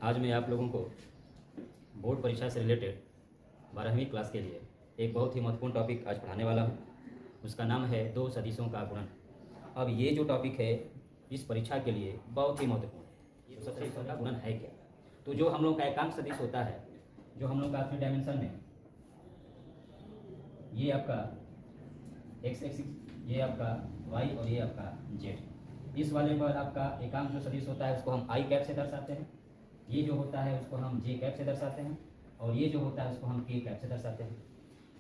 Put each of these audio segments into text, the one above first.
आज मैं आप लोगों को बोर्ड परीक्षा से रिलेटेड 12वीं क्लास के लिए एक बहुत ही महत्वपूर्ण टॉपिक आज पढ़ाने वाला हूँ। उसका नाम है दो सदिशों का गुणन। अब ये जो टॉपिक है इस परीक्षा के लिए बहुत ही महत्वपूर्ण है। ये सदिशों का गुणन है क्या? तो जो हम लोग का एकांक सदिश होता है, जो हम लोग का 3 डायमेंशन में, ये आपका एक्स एक्सिस, ये आपका वाई और ये आपका जेड। इस वाले पर आपका एकांक जो सदिश होता है उसको हम आई कैप से दर्शाते हैं। ये जो होता है उसको हम जे कैप से दर्शाते हैं और ये जो होता है उसको हम के कैप से दर्शाते हैं।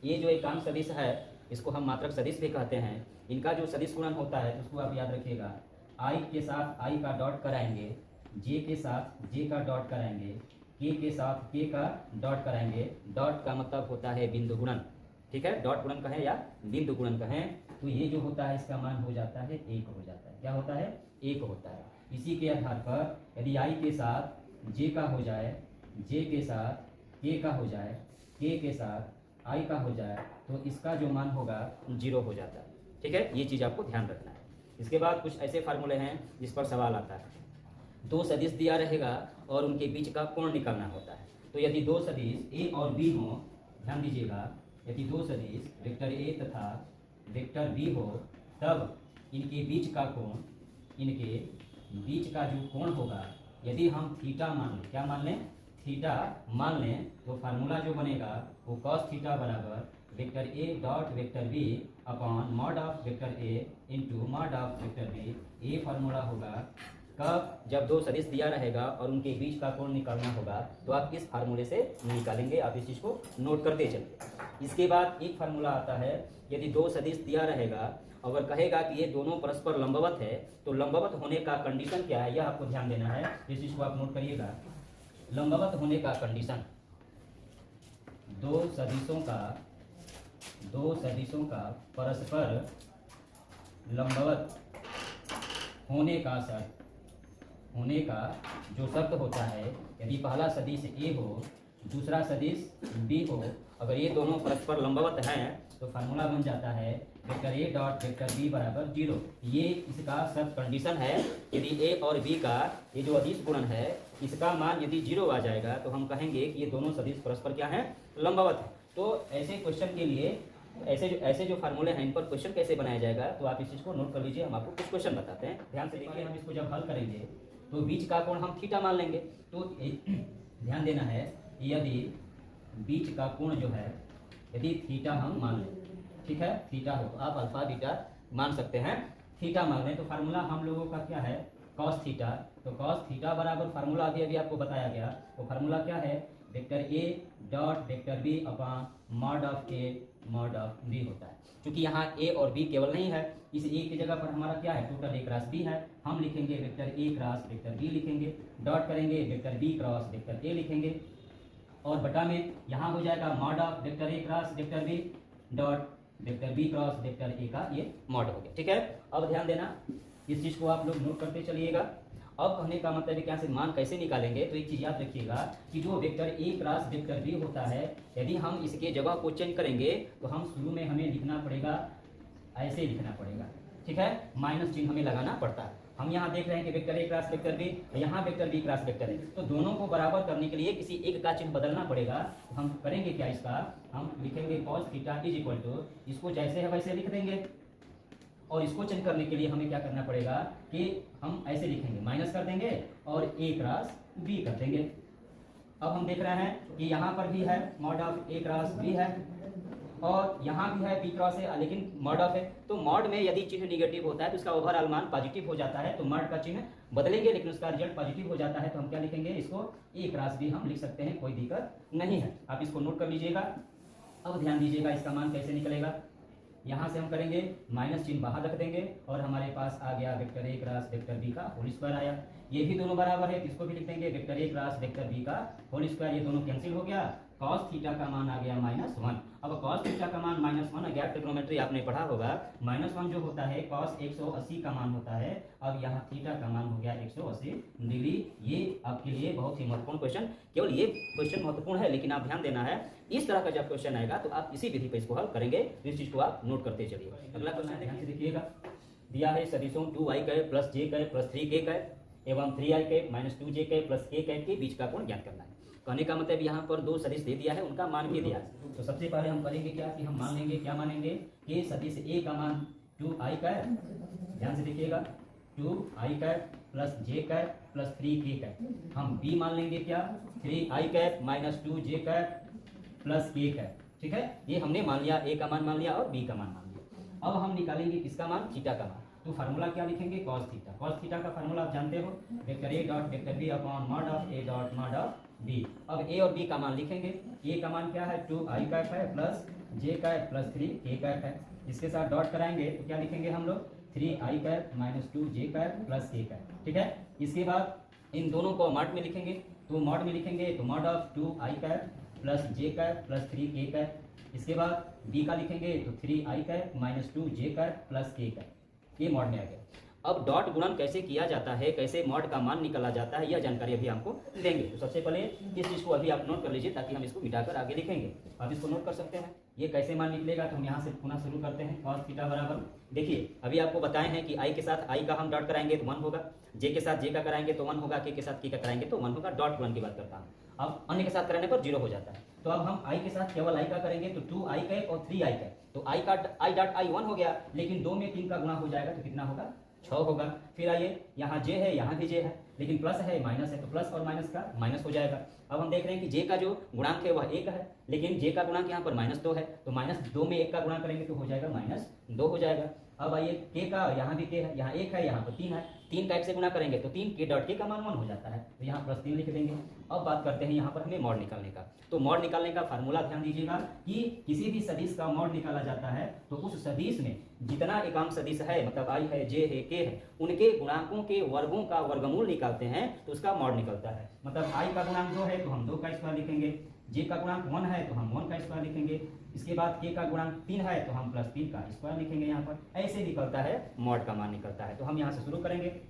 ये जो एकांक सदिश है इसको हम मात्रक सदिश भी कहते हैं। इनका जो सदिश गुणन होता है उसको आप याद रखिएगा, आई के साथ आई का डॉट कराएंगे, जे के साथ जे का डॉट कराएंगे, के साथ के का डॉट कराएंगे। डॉट का मतलब होता है बिंदु गुणन, ठीक है। डॉट गुणन कहें या बिंदु गुणन कहें, तो ये जो होता है इसका मान हो जाता है 1 हो जाता है। क्या होता है? 1 होता है। इसी के आधार पर यदि आई के साथ जे का हो जाए, जे के साथ के का हो जाए, के साथ आई का हो जाए, तो इसका जो मान होगा 0 हो जाता है, ठीक है। ये चीज़ आपको ध्यान रखना है। इसके बाद कुछ ऐसे फार्मूले हैं जिस पर सवाल आता है। दो सदिश दिया रहेगा और उनके बीच का कोण निकालना होता है। तो यदि दो सदिश ए और बी हो, ध्यान दीजिएगा, यदि दो सदिश वेक्टर ए तथा वेक्टर बी हो, तब इनके बीच का कोण, इनके बीच का जो कोण होगा, यदि हम थीटा मान लें, क्या मान लें? थीटा मान लें, तो फार्मूला जो बनेगा वो कॉस थीटा बराबर vector A dot vector B upon mod of vector A into mod of vector B. ये फार्मूला होगा कब? जब दो सदिश दिया रहेगा और उनके बीच का कोण निकालना होगा, तो आप इस फार्मूले से निकालेंगे। आप इस चीज़ को नोट करते चलिए। इसके बाद एक फार्मूला आता है, यदि दो सदिश दिया रहेगा अगर कहेगा कि ये दोनों परस्पर लंबवत है, तो लंबवत होने का कंडीशन क्या है, यह आपको ध्यान देना है। इस चीज को आप नोट करिएगा। लंबवत होने का कंडीशन, दो सदिशों का परस्पर लंबवत होने का शर्त, होने का जो शर्त होता है, यदि पहला सदिश ए हो, दूसरा सदिश बी हो, अगर ये दोनों परस्पर लंबवत हैं तो फार्मूला बन जाता है vector A dot vector B बराबर 0। ये इसका सब कंडीशन है। यदि ए और बी का ये जो अदिश गुणन है इसका मान यदि 0 आ जाएगा तो हम कहेंगे कि ये दोनों सदिश परस्पर क्या हैं? लंबवत है। तो ऐसे क्वेश्चन के लिए ऐसे जो फार्मूले हैं इन पर क्वेश्चन कैसे बनाया जाएगा, तो आप इस चीज़ को नोट कर लीजिए। हम आपको कुछ क्वेश्चन बताते हैं, ध्यान से देखिए। हम इसको जब हल करेंगे तो बीच का कोण हम थीटा मान लेंगे। तो ध्यान देना है, यदि बीच का कोण जो है यदि थीटा हम मान लें, ठीक है, थीटा हो, आप अल्फा बीटा मान सकते हैं, थीटा मान लें, तो फार्मूला हम लोगों का क्या है? Cos theta. तो कॉस थीटा बराबर फार्मूला अभी आपको बताया गया, तो फार्मूला क्या है? Vector A dot vector B upon mod of A mod of B होता है। क्योंकि यहाँ ए और बी केवल नहीं है, इस ए की जगह पर हमारा क्या है? टोटल ए क्रॉस बी है। हम लिखेंगे vector A cross vector B लिखेंगे, डॉट करेंगे vector B cross vector A लिखेंगे, और बटा में यहाँ हो जाएगा mod of vector A cross vector B dot vector B cross vector A का ये मॉड हो गया, ठीक है। अब ध्यान देना, इस चीज को आप लोग नोट करते चलिएगा। अब कहने का मतलब है क्या से मान कैसे निकालेंगे, तो एक चीज याद रखिएगा कि जो vector A cross vector B होता है, यदि हम इसके जगह को चेंज करेंगे तो हम शुरू में हमें लिखना पड़ेगा, ऐसे लिखना पड़ेगा, ठीक है, माइनस चिन्ह हमें लगाना पड़ता है। हम यहाँ देख रहे हैं कि vector A cross vector B, यहाँ वेक्टर बी क्रॉस वेक्टर है, तो दोनों को बराबर करने के लिए किसी एक का चिन्ह बदलना पड़ेगा। तो हम करेंगे क्या? इसका हम लिखेंगे cos theta is equal to, इसको जैसे है वैसे लिख देंगे, और इसको चेंज करने के लिए हमें क्या करना पड़ेगा कि हम ऐसे लिखेंगे, माइनस कर देंगे और ए क्रॉस बी कर देंगे। अब हम देख रहे हैं कि यहाँ पर भी है mod of A cross B है और यहाँ भी है बी क्रॉस है, लेकिन मॉड ऑफ है। तो मॉड में यदि चिन्ह निगेटिव होता है तो उसका ओवरऑल मान पॉजिटिव हो जाता है, तो मॉड का चिन्ह बदलेंगे लेकिन उसका रिजल्ट पॉजिटिव हो जाता है, तो हम क्या लिखेंगे? इसको ए क्रॉस बी हम लिख सकते हैं, कोई दिक्कत नहीं है। आप इसको नोट कर लीजिएगा। अब ध्यान दीजिएगा इसका मान कैसे निकलेगा। यहाँ से हम करेंगे माइनस चिन्ह बाहर रख देंगे और हमारे पास आ गया vector A cross vector B का होल स्क्वायर आया। ये भी दोनों बराबर है, इसको भी लिख देंगे vector A cross vector B का होल स्क्वायर। ये दोनों कैंसिल हो गया, कॉस थीटा का मान आ गया -1। अब कॉस थीटा का मान -1, गैप ट्रिग्नोमेट्री आपने पढ़ा होगा, -1 जो होता है कॉस 180 का मान होता है। अब यहाँ थीटा का मान हो गया 180 डिग्री। ये आपके लिए बहुत ही महत्वपूर्ण क्वेश्चन, केवल ये क्वेश्चन महत्वपूर्ण है, लेकिन आप ध्यान देना है इस तरह का जब क्वेश्चन आएगा तो आप इसी विधि पर इसको हल करेंगे। इस चीज को आप नोट करते चलिए। अगला क्वेश्चन ध्यान से देखिएगा, दिया है सदिशों 2y² + j² + 3k²। एवं 3i cap minus 2j cap plus k cap के बीच का कोण ज्ञात करना है। कहने का मतलब यहाँ पर दो सदिश दे दिया है, उनका मान भी दिया है। तो सबसे पहले हम करेंगे क्या कि हम मान लेंगे, क्या मानेंगे कि सदिश a का मान 2i कैप, ध्यान से देखिएगा 2i cap plus j cap plus 3k cap. हम b मान लेंगे क्या 3i cap minus 2j cap plus k cap. ठीक है, ये हमने मान लिया, a का मान मान लिया और b का मान मान लिया। अब हम निकालेंगे किसका मान, थीटा का मान। तो फार्मूला क्या लिखेंगे, कॉस थीटा। कॉस थीटा का फार्मूला आप जानते हो, vector a dot vector b upon mod of a dot mod of b। अब a और b का मान लिखेंगे। a का मान क्या है 2i कैप है plus j cap plus 3k cap है। इसके साथ डॉट कराएंगे तो क्या लिखेंगे हम लोग 3i cap minus 2j cap plus k cap. ठीक है, इसके बाद इन दोनों को मॉड में लिखेंगे। तो मॉड में लिखेंगे तो mod of 2i cap plus j cap plus 3k cap. इसके बाद b का लिखेंगे तो 3i cap minus 2j cap plus k cap. ये मॉड में आ गया। अब डॉट गुणन कैसे किया जाता है, कैसे मॉड का मान निकाला जाता है, यह जानकारी अभी हमको देंगे। तो सबसे पहले इस चीज़ को अभी आप नोट कर लीजिए ताकि हम इसको मिटाकर आगे लिखेंगे। आप इसको नोट कर सकते हैं, ये कैसे मान निकलेगा। तो हम यहाँ से पुनः शुरू करते हैं। कॉस थीटा बराबर, देखिए अभी आपको बताए हैं कि i के साथ i का हम डॉट कराएंगे तो 1 होगा, j के साथ j का कराएंगे तो 1 होगा, k के साथ k का कराएंगे तो 1 होगा। डॉट गुणन की बात करता हूँ। अब अन्य के साथ कराने पर 0 हो जाता है। तो अब हम i के साथ केवल i का करेंगे तो 2i कैप और 3i कैप। तो i डॉट i 1 हो गया, लेकिन 2 में 3 का गुणा हो जाएगा तो कितना होगा 6 होगा। फिर आइए यहाँ j है, यहाँ भी j है, लेकिन प्लस है माइनस है तो प्लस और माइनस का माइनस हो जाएगा। अब हम देख रहे हैं कि j का जो गुणांक है वह 1 है, लेकिन j का गुणांक यहाँ पर -2 है, तो -2 में 1 का गुणा करेंगे तो हो जाएगा -2 हो जाएगा। अब आइए k का, यहाँ भी k है, यहाँ 1 है, यहाँ पर 3 है, 3 का 1 से गुणा करेंगे तो 3 k डॉट k का मान 1 हो जाता है, तो यहाँ +3 लिख देंगे। अब बात करते हैं यहाँ पर हमें मॉड निकालने का। तो मॉड निकालने का फार्मूला ध्यान दीजिएगा कि किसी भी सदिश का मॉड निकाला जाता है तो उस सदिश में जितना एकांक सदिश है, मतलब i है, j है, k है, उनके गुणांकों के वर्गों का वर्गमूल निकालते हैं तो उसका मॉड निकलता है। मतलब i का गुणांक 2 है तो हम 2 का स्क्वायर लिखेंगे, j का गुणांक 1 है तो हम 1 का स्क्वायर लिखेंगे, इसके बाद k का गुणांक 3 है तो हम +3 का स्क्वायर लिखेंगे। यहाँ पर ऐसे निकलता है, मॉड का मान निकलता है। तो हम यहाँ से शुरू करेंगे।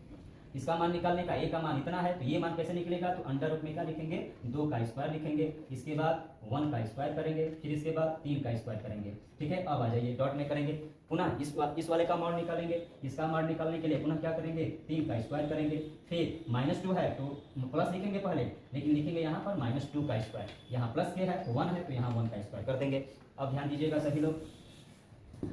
इसका मान निकालने का a का मान इतना है तो ये मान कैसे निकलेगा, तो अंडर रूट में क्या लिखेंगे 2 का स्क्वायर लिखेंगे, इसके बाद 1 का स्क्वायर करेंगे, फिर इसके बाद 3 का स्क्वायर करेंगे। ठीक है, अब आ जाइए डॉट में करेंगे, पुनः इस वाले का मॉड निकालेंगे। इसका मॉड निकालने के लिए पुनः क्या करेंगे 3 का स्क्वायर करेंगे, फिर -2 है तो प्लस लिखेंगे पहले, लेकिन लिखेंगे यहाँ पर -2 का स्क्वायर, यहाँ प्लस के है तो 1 है तो यहाँ 1 का स्क्वायर कर देंगे। अब ध्यान दीजिएगा सभी लोग,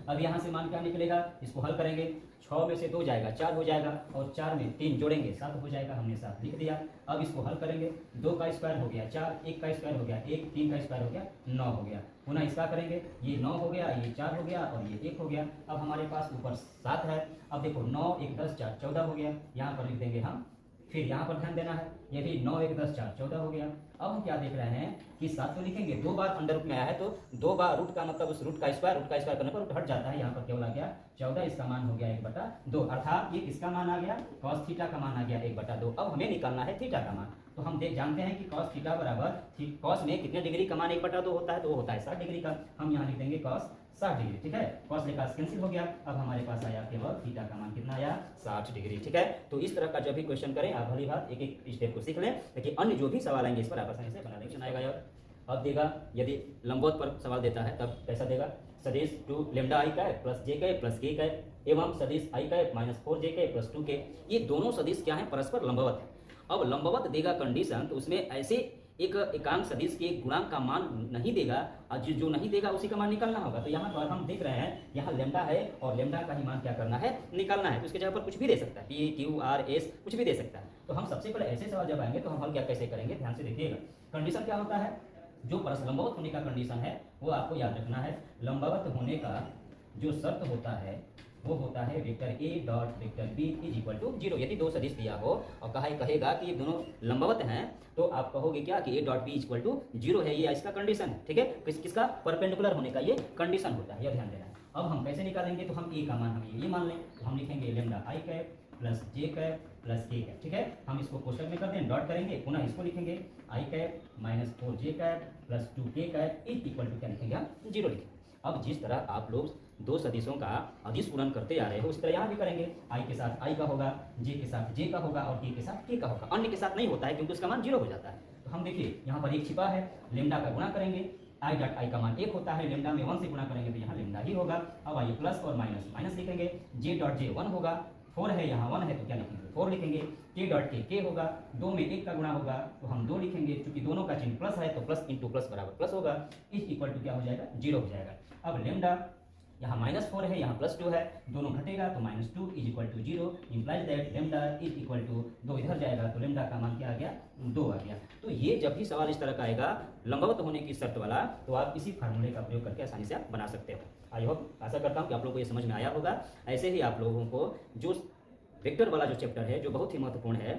अब यहाँ से मान क्या निकलेगा, इसको हल करेंगे, 6 में से 2 जाएगा 4 हो जाएगा, और 4 में 3 जोड़ेंगे 7 हो जाएगा, हमने 7 लिख दिया। अब इसको हल करेंगे, 2 का स्क्वायर हो गया 4, 1 का स्क्वायर हो गया 1, 3 का स्क्वायर हो गया 9 हो गया। पुनः इसका करेंगे, ये 9 हो गया, ये 4 हो गया और ये 1 हो गया। अब हमारे पास ऊपर 7 है। अब देखो 9 1 10 4 14 हो गया, यहाँ पर लिख देंगे हम। फिर यहाँ पर ध्यान देना है, ये भी 9 1 10 4 14 हो गया। अब हम क्या देख रहे हैं कि 7 तो लिखेंगे, 2 बार अंडर रूट में आया है तो 2 बार रूट का मतलब उस रूट का स्क्वायर करने पर रूट हट जाता है। यहाँ पर केवल आ गया 14, इसका मान हो गया 1/2, अर्थात ये किसका मान आ गया, कॉस थीटा का मान आ गया 1/2। अब हमें निकालना है थीटा का मान। तो हम जानते हैं कि कॉस थीटा बराबर, कॉस में कितने डिग्री का मान 1/2 होता है, तो वो होता है 60 डिग्री का। हम यहाँ लिख देंगे कॉस 60 डिग्री। ठीक है, कॉस लेकर कैंसिल हो गया, अब हमारे पास आया केवल थीटा का मान कितना आया 60 डिग्री। ठीक है, तो इस तरह का जब भी क्वेश्चन करें आप भली बात एक एक स्टेप को सीख लें, लेकिन अन्य जो भी सवाल आएंगे इस पर आप आसानी से बना लेंगे। आएगा यार, अब देगा यदि लंबवत पर सवाल देता है तब कैसा देगा, सदिश 2 lambda i cap plus j cap plus k cap एवं सदिश i cap minus 4j cap plus 2k, ये दोनों सदिश क्या है, परस्पर लंबवत है। अब लंबवत देगा कंडीशन, तो उसमें ऐसे एक एकांक सदिश के गुणांक का मान नहीं देगा, और जो नहीं देगा उसी का मान निकालना होगा। तो यहाँ पर हम देख रहे हैं यहाँ लैम्डा है और लैम्डा का ही मान क्या करना है, निकालना है। तो इसके जगह पर कुछ भी दे सकता है, P Q R S कुछ भी दे सकता है। तो हम सबसे पहले ऐसे सवाल जब आएंगे तो हम हल क्या कैसे करेंगे, ध्यान से देखिएगा। कंडीशन क्या होता है, जो परस्पर लंबवत होने का कंडीशन है वो आपको याद रखना है। लंबवत होने का जो शर्त होता है वो होता है vector a dot vector b is equal to 0। यदि दो सदिश दिया हो और कहेगा कि ये दोनों लंबवत हैं तो आप कहोगे क्या कि a dot b equal to 0 है, ये इसका कंडीशन है। ठीक है, किसका परपेंडिकुलर होने का ये कंडीशन होता है, यह ध्यान देना है। अब हम कैसे निकालेंगे, तो हम a का मान हम ये मान लें, तो हम लिखेंगे lambda i cap plus j cap plus k cap. ठीक है, हम इसको कोष्टक में कर दें, डॉट करेंगे, पुनः इसको लिखेंगे i cap minus 4j cap plus 2k cap is equal to क्या लिखेंगे हम 0 लिखेंगे। अब जिस तरह आप लोग दो सदिशों का अदिश गुणन करते आ रहे हो उस तरह यहाँ भी करेंगे, i के साथ i का होगा, j के साथ j का होगा और k के साथ k का होगा। अन्य के साथ नहीं होता है क्योंकि उसका मान 0 हो जाता है। तो हम देखिए यहाँ पर एक छिपा है, लैम्डा का गुणा करेंगे, i डॉट i का मान 1 होता है, लैम्डा में 1 से गुणा करेंगे तो यहाँ लैम्डा ही होगा। अब आइए प्लस और माइनस, माइनस लिखेंगे, j डॉट j 1 होगा, 4 है यहाँ 1 है तो क्या लिखेंगे 4 लिखेंगे, के डॉट के होगा, 2 में 1 का गुणा होगा तो हम 2 लिखेंगे, क्योंकि दोनों का चिन्ह प्लस है तो प्लस इंटू प्लस बराबर प्लस होगा, इज इक्वल टू क्या हो जाएगा, 0 हो जाएगा। अब लेमडा यहाँ -4 है, यहाँ +2 है, दोनों घटेगा तो -2 is equal to 0, implies that lambda is equal to 2 इधर जाएगा तो लेमडा का मान क्या आ गया, 2 आ गया। तो ये जब भी सवाल इस तरह का आएगा लंबवत होने की शर्त वाला, तो आप इसी फार्मूले का प्रयोग करके आसानी से आप बना सकते हो। आई होप, आशा करता हूँ कि आप लोगों को ये समझ में आया होगा। ऐसे ही आप लोगों को जो वेक्टर वाला जो चैप्टर है जो बहुत ही महत्वपूर्ण है,